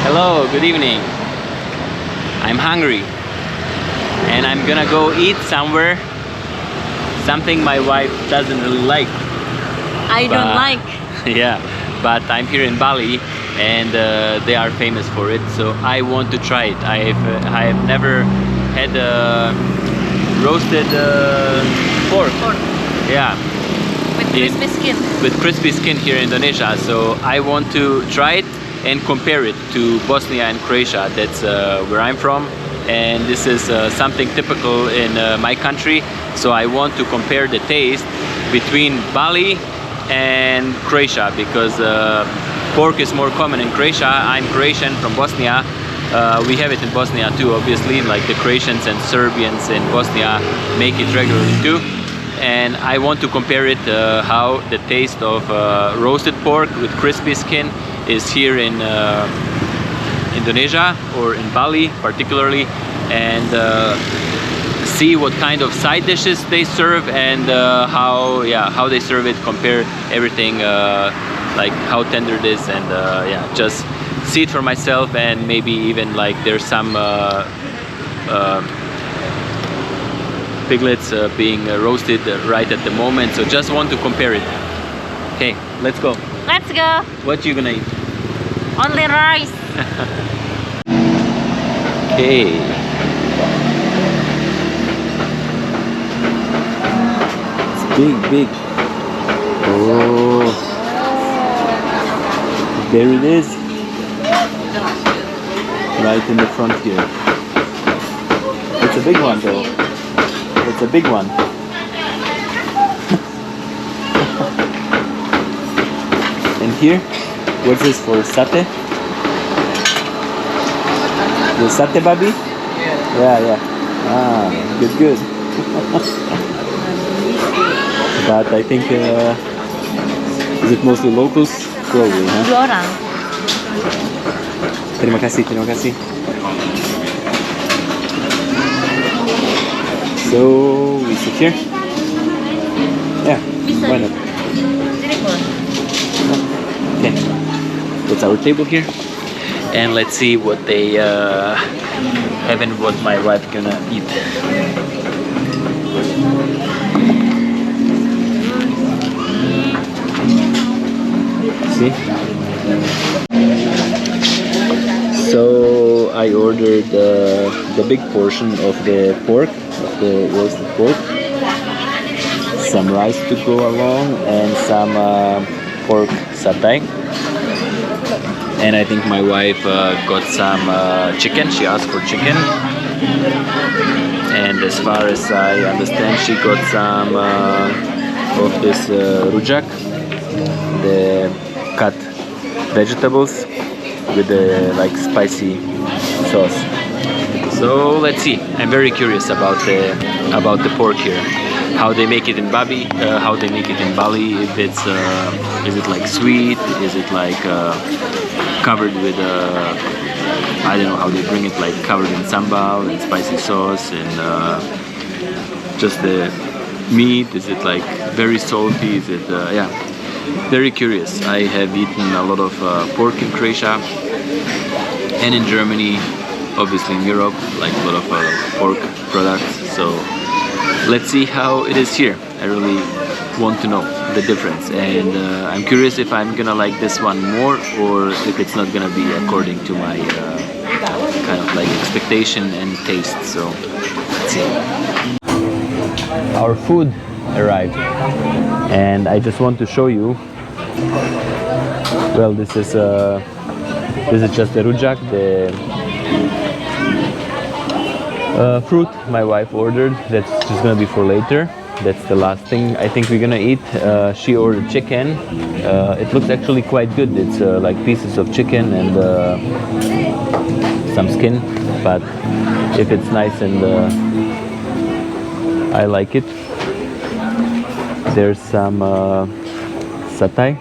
Hello, good evening. I'm hungry and I'm gonna go eat somewhere. Something my wife doesn't really like. I don't like. Yeah, but I'm here in Bali and they are famous for it, so I want to try it. I have never had roasted pork. Yeah. With crispy skin. With crispy skin here in Indonesia, so I want to try it and compare it to Bosnia and Croatia. That's where I'm from, and this is something typical in my country, so I want to compare the taste between Bali and Croatia, because pork is more common in Croatia. I'm Croatian from Bosnia. We have it in Bosnia too, obviously, like the Croatians and Serbians in Bosnia make it regularly too. And I want to compare it how the taste of roasted pork with crispy skin is here in Indonesia, or in Bali particularly, and see what kind of side dishes they serve, and how they serve it, compare everything, like how tender it is, and just see it for myself, and maybe even like there's some piglets being roasted right at the moment, so just want to compare it. Okay, let's go. Let's go. What you gonna eat? Only rice. Okay. It's big. Oh, there it is. Right in the front here. It's a big one though. It's a big one. And here, what's this for? Satay? The satay, Babi? Yeah. Ah, good. But I think, is it mostly locals? Probably, huh? Dua orang. Terima kasih. So we sit here. Yeah, why not? Okay, that's our table here, and let's see what they have and what my wife gonna eat. See? So I ordered the big portion of the pork, of the roasted pork, some rice to go along, and some pork satay. And I think my wife got some chicken. She asked for chicken. And as far as I understand, she got some of this rujak, the cut vegetables with the like spicy sauce. So let's see. I'm very curious about the pork here. How they make it in Babi, how they make it in Bali. If it's is it like sweet? Is it like covered with I don't know how they bring it, like covered in sambal and spicy sauce, and just the meat. Is it like very salty? Is it very curious. I have eaten a lot of pork in Croatia and in Germany, obviously in Europe, like a lot of pork products. So let's see how it is here. I really want to know the difference, and I'm curious if I'm gonna like this one more, or if it's not gonna be according to my kind of like expectation and taste. So let's see. Our food arrived, and I just want to show you. Well, this is just the rujak, the fruit my wife ordered. That's just gonna be for later. That's the last thing I think we're gonna eat. She ordered chicken. It looks actually quite good. It's like pieces of chicken and some skin, but if it's nice and I like it. There's some satay,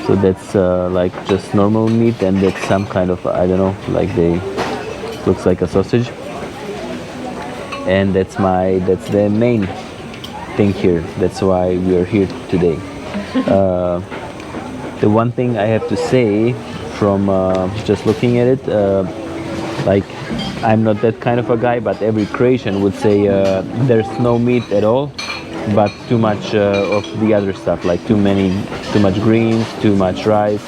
so that's like just normal meat, and that's some kind of, I don't know, like looks like a sausage, and that's the main thing here. That's why we are here today. The one thing I have to say from just looking at it. Like, I'm not that kind of a guy, but every Croatian would say there's no meat at all, but too much of the other stuff, like too much greens, too much rice,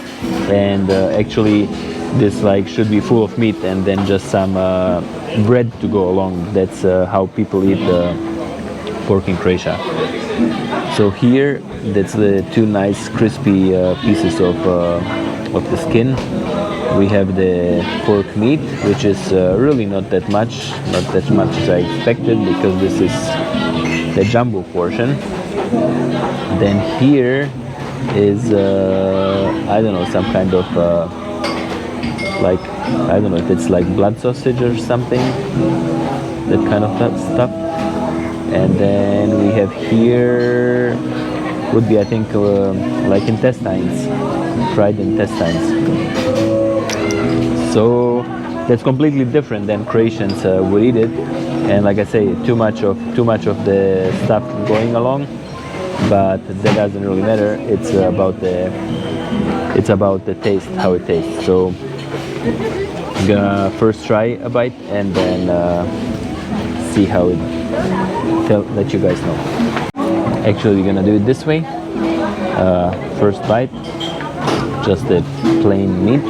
and actually this like should be full of meat and then just some bread to go along. That's how people eat pork in Croatia. So here, that's the two nice crispy pieces of the skin. We have the pork meat, which is really not that much as I expected, because this is the jumbo portion. Then here is I don't know, some kind of like, I don't know if it's like blood sausage or something, that kind of stuff. And then we have here would be, I think, like intestines, fried intestines. So that's completely different than Croatians would eat it, and like I say, too much of the stuff going along, but that doesn't really matter. It's about the taste, how it tastes. So I'm gonna first try a bite and then see how it let you guys know. Actually, we're gonna do it this way. First bite, just the plain meat.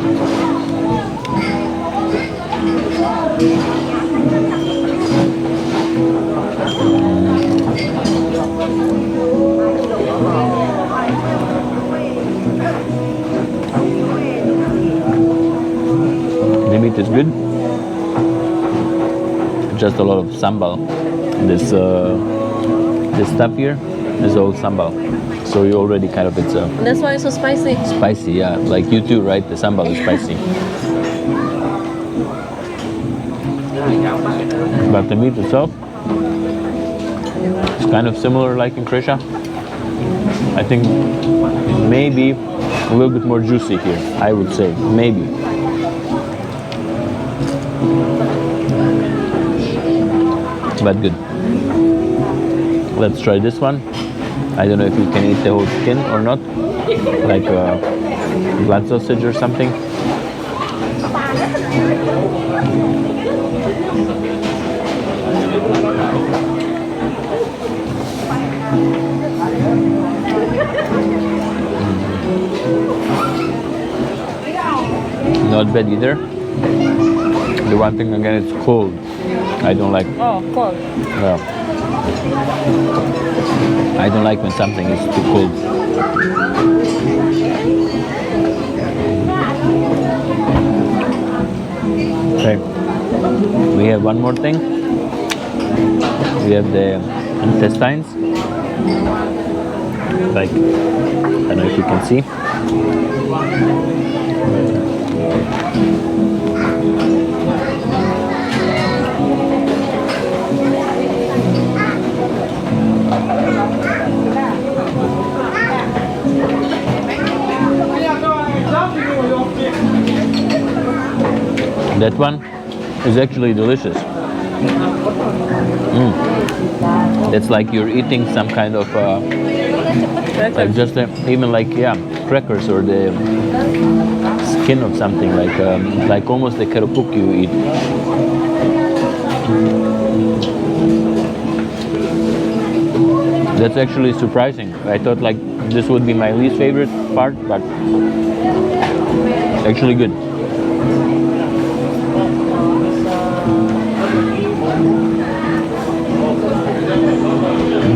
The meat is good. Just a lot of sambal. This stuff here is all sambal. So you already kind of, it's That's why it's so spicy. spicy, yeah. Like you too, right? The sambal is spicy. But the meat itself is kind of similar like in Croatia. I think maybe a little bit more juicy here, I would say, maybe. But good. Let's try this one. I don't know if you can eat the whole skin or not, like blood sausage or something. Not bad either. The one thing again, it's cold. I don't like. Oh, cold. Yeah. I don't like when something is too cold. Okay. We have one more thing. We have the intestines. Like, I don't know if you can see. That one is actually delicious. It's like you're eating some kind of like just even like, yeah, crackers or the skin of something, like almost the keropuk you eat. That's actually surprising. I thought like this would be my least favorite part, but it's actually good.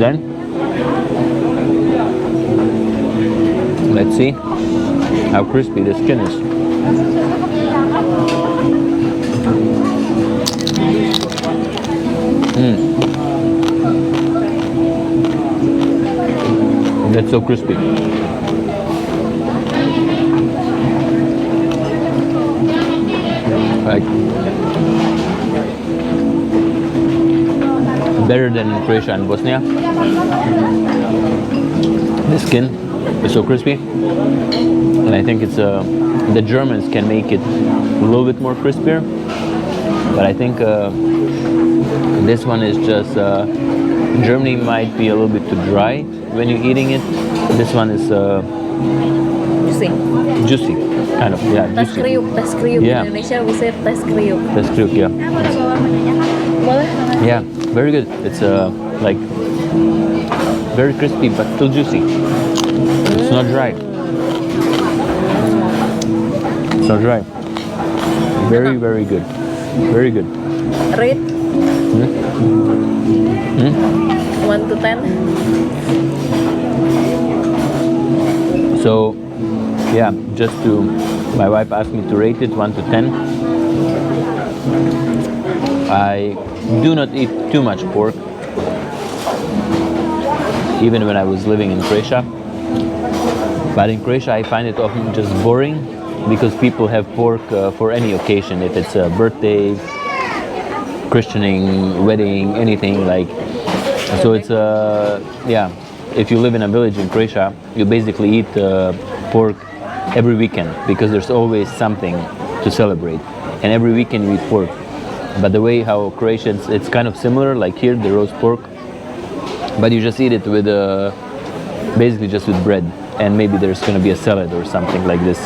Then let's see how crispy the skin is. That's so crispy. Like better than in Croatia and Bosnia. The skin is so crispy, and I think it's the Germans can make it a little bit more crispier, but I think this one is just Germany might be a little bit too dry when you're eating it. This one is Juicy. juicy. kind of, yeah, Tas juicy. kriuk, tas kriuk. Yeah. In Indonesia we say tas kriuk. That's true, yeah. Boleh? Yeah, very good. It's like very crispy but still juicy. It's not dry. It's not dry. Very, very good. Very good. Rate Hmm? 1 to 10. So, yeah, just to, my wife asked me to rate it 1 to 10. I do not eat too much pork, even when I was living in Croatia. But in Croatia, I find it often just boring because people have pork for any occasion, if it's a birthday, christening, wedding, anything like. So it's yeah. If you live in a village in Croatia, you basically eat pork every weekend because there's always something to celebrate, and every weekend you eat pork. But the way how Croatians, it's kind of similar. Like here, they roast pork, but you just eat it with basically just with bread, and maybe there's going to be a salad or something like this.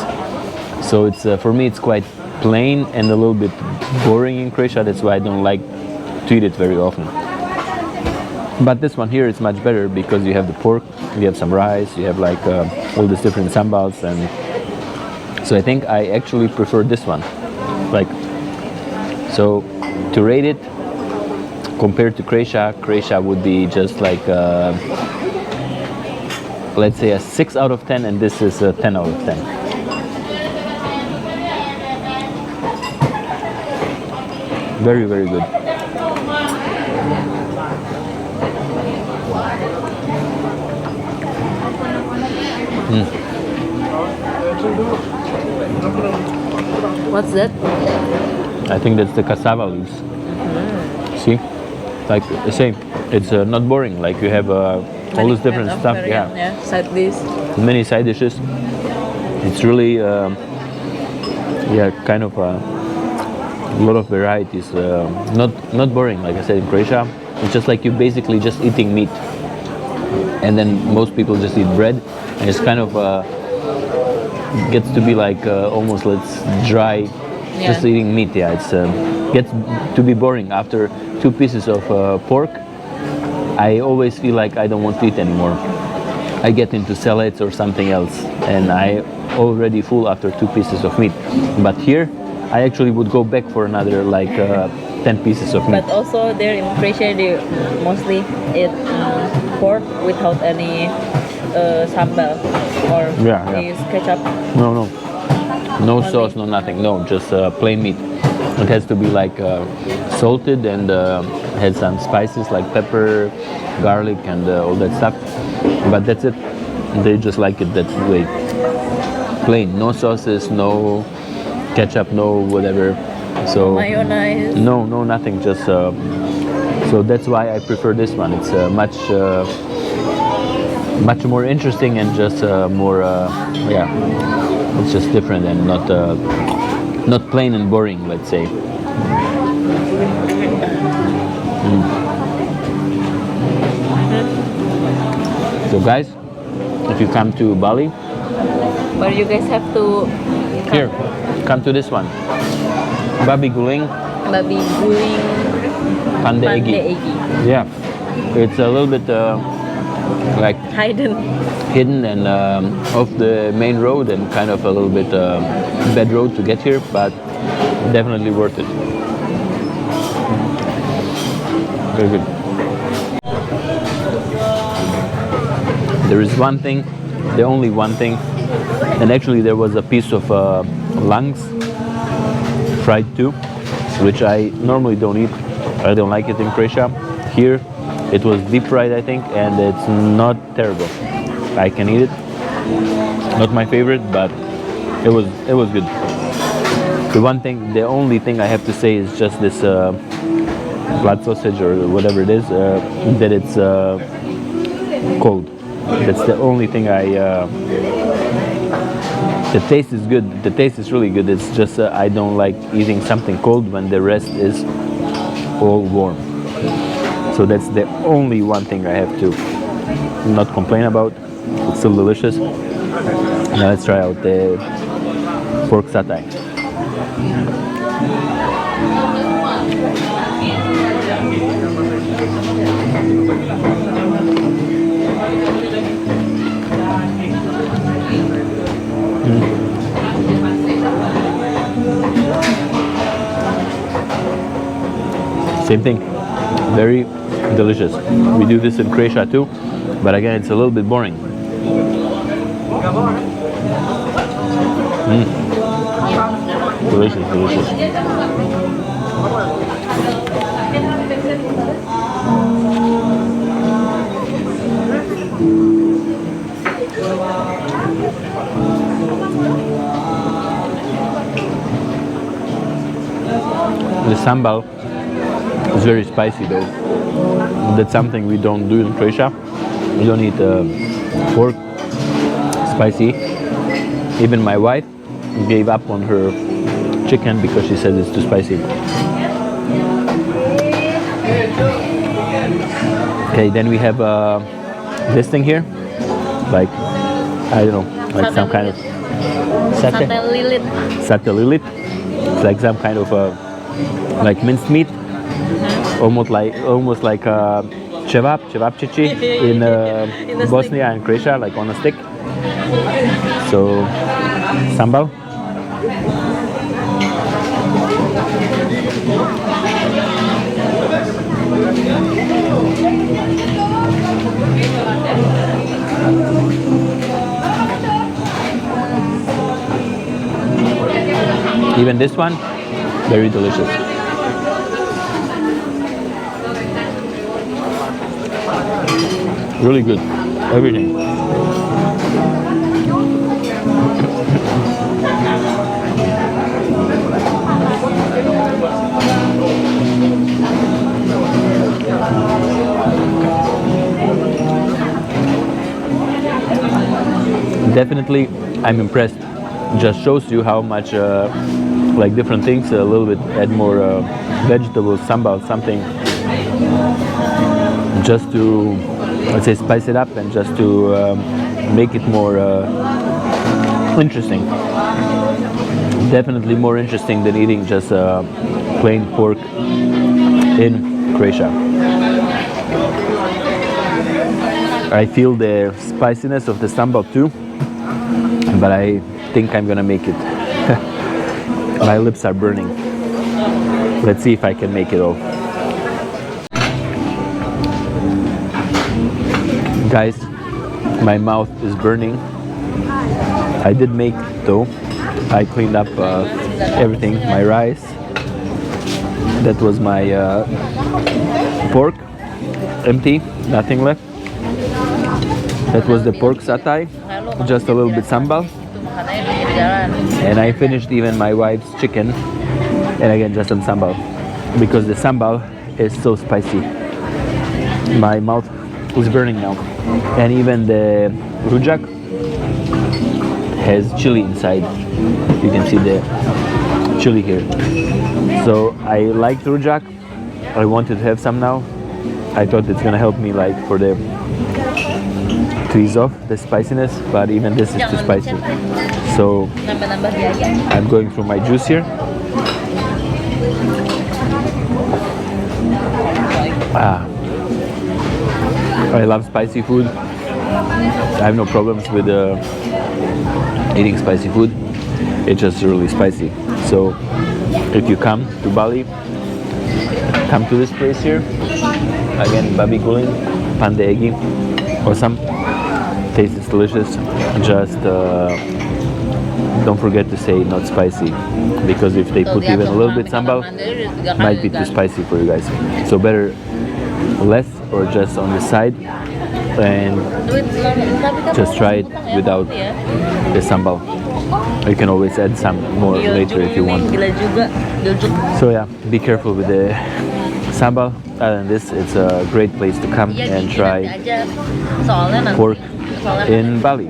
So it's for me, it's quite plain and a little bit boring in Croatia. That's why I don't like to eat it very often. But this one here is much better because you have the pork, you have some rice, you have like all these different sambals, and so I think I actually prefer this one. Like, so to rate it compared to Croatia, Croatia would be just like let's say a 6 out of 10, and this is a 10 out of 10. Very, very good. What's that? I think that's the cassava leaves. See, like the same. It's not boring. Like you have all this different stuff. Yeah, Side dish. many side dishes. It's really yeah, kind of a lot of varieties. Not boring. Like I said, in Croatia, it's just like you basically just eating meat, and then most people just eat bread, and it's kind of gets to be like almost let's dry, just eating meat. Yeah, it's gets to be boring after 2 pieces of pork. I always feel like I don't want to eat anymore. I get into salads or something else, and I already full after 2 pieces of meat. But here, I actually would go back for another like 10 pieces of meat. But also there in Croatia they mostly eat pork without any sambal or they use ketchup. No sauce, no nothing. No, just plain meat. It has to be like salted and has some spices like pepper, garlic, and all that stuff. But that's it. They just like it that way. Plain, no sauces, no ketchup, no whatever. So Mayonnaise. no nothing. Just so that's why I prefer this one. It's much more interesting and just more yeah. It's just different and not plain and boring, let's say. So guys, if you come to Bali, But you guys have to here, come to this one. Babi Guling, Babi Guling Pande Pande Egi. Egi. Yeah, it's a little bit like hidden and off the main road and kind of a little bit bad road to get here, but definitely worth it. Very good. There is one thing, the only one thing, and actually there was a piece of lungs fried too, which I normally don't eat. I don't like it in Croatia. Here it was deep fried, I think, and it's not terrible. I can eat it. Not my favorite, but it was good. The only thing I have to say is just this blood sausage or whatever it is, that it's cold. That's the only thing the taste is good. The taste is really good. It's just I don't like eating something cold when the rest is all warm. So that's the only one thing I have to not complain about. It's still delicious. Now let's try out the pork satay. Same thing, very delicious. We do this in Croatia too, but again, it's a little bit boring. Delicious, delicious. The sambal is very spicy though. That's something we don't do in Croatia. We don't eat pork spicy. Even my wife gave up on her chicken because she said it's too spicy. Okay, then we have this thing here, like I don't know, like some kind of satay. Satay lilit. It's like some kind of like minced meat, almost like cevapcici in Bosnia and Croatia, like on a stick. So sambal. Even this one, very delicious. Really good, everything. Definitely, I'm impressed. Just shows you how much like different things, a little bit add more vegetables, sambal, something, just to, let's say, spice it up and just to make it more interesting. Definitely more interesting than eating just plain pork in Croatia. I feel the spiciness of the sambal too, but I think I'm gonna make it. My lips are burning. Let's see if I can make it all. Guys, my mouth is burning. I did make though. I cleaned up everything, my rice. That was my pork, empty, nothing left. That was the pork satay, just a little bit sambal. And I finished even my wife's chicken, and again just some sambal, because the sambal is so spicy. My mouth is burning now. And even the rujak has chili inside. You can see the chili here. So I liked rujak. I wanted to have some now. I thought it's gonna help me like for the to ease off the spiciness, but even this is too spicy. So I'm going through my juice here. I love spicy food. I have no problems with eating spicy food. It's just really spicy. So if you come to Bali, come to this place here. Again, Babi Guling, Pande, awesome. Taste is delicious. Just don't forget to say not spicy, because if they put even a little bit sambal, might be too spicy for you guys. So better less or just on the side, and just try it without the sambal. You can always add some more later if you want. So yeah, be careful with the sambal. Other than this, it's a great place to come and try pork in Bali.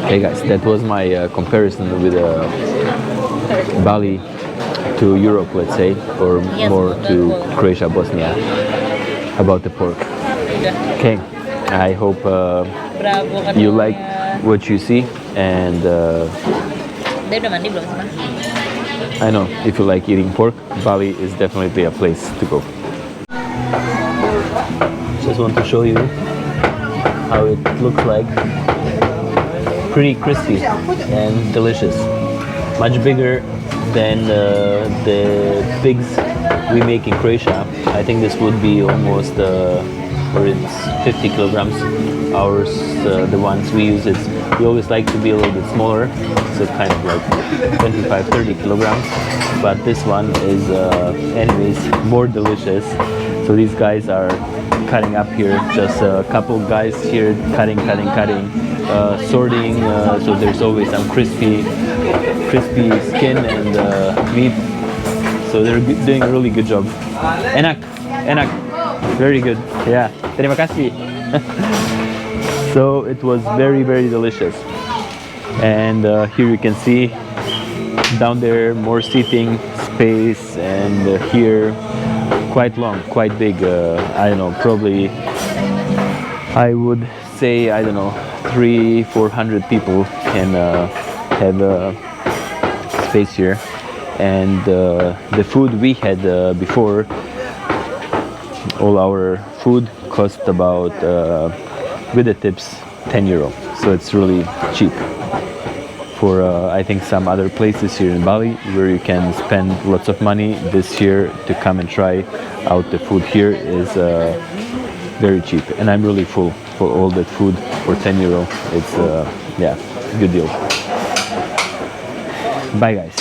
Okay guys, that was my comparison with Bali to Europe, let's say, or more to Croatia, Bosnia, about the pork. Okay, I hope you like what you see, and Dia udah mandi belum sih, Bang? I know, if you like eating pork, Bali is definitely a place to go. Just want to show you how it looks like. Pretty crispy and delicious. Much bigger than the pigs we make in Croatia. I think this would be almost, or it's 50 kilograms. Ours, the ones we use, we always like to be a little bit smaller, so kind of like 25, 30 kilograms. But this one is, anyways, more delicious. So these guys are cutting up here, just a couple guys here cutting, sorting. So there's always some crispy skin and meat. So they're doing a really good job. Enak, very good. Yeah, terima kasih. So it was very, very delicious. And here you can see down there more seating space, and here quite long, quite big. I don't know, probably I would say, I don't know, 300-400 people can have a space here. And the food we had before, all our food cost about, with the tips, 10 euro. So it's really cheap. For I think some other places here in Bali where you can spend lots of money, this year to come and try out the food here is very cheap. And I'm really full for all that food for 10 euro. It's yeah, good deal. Bye guys.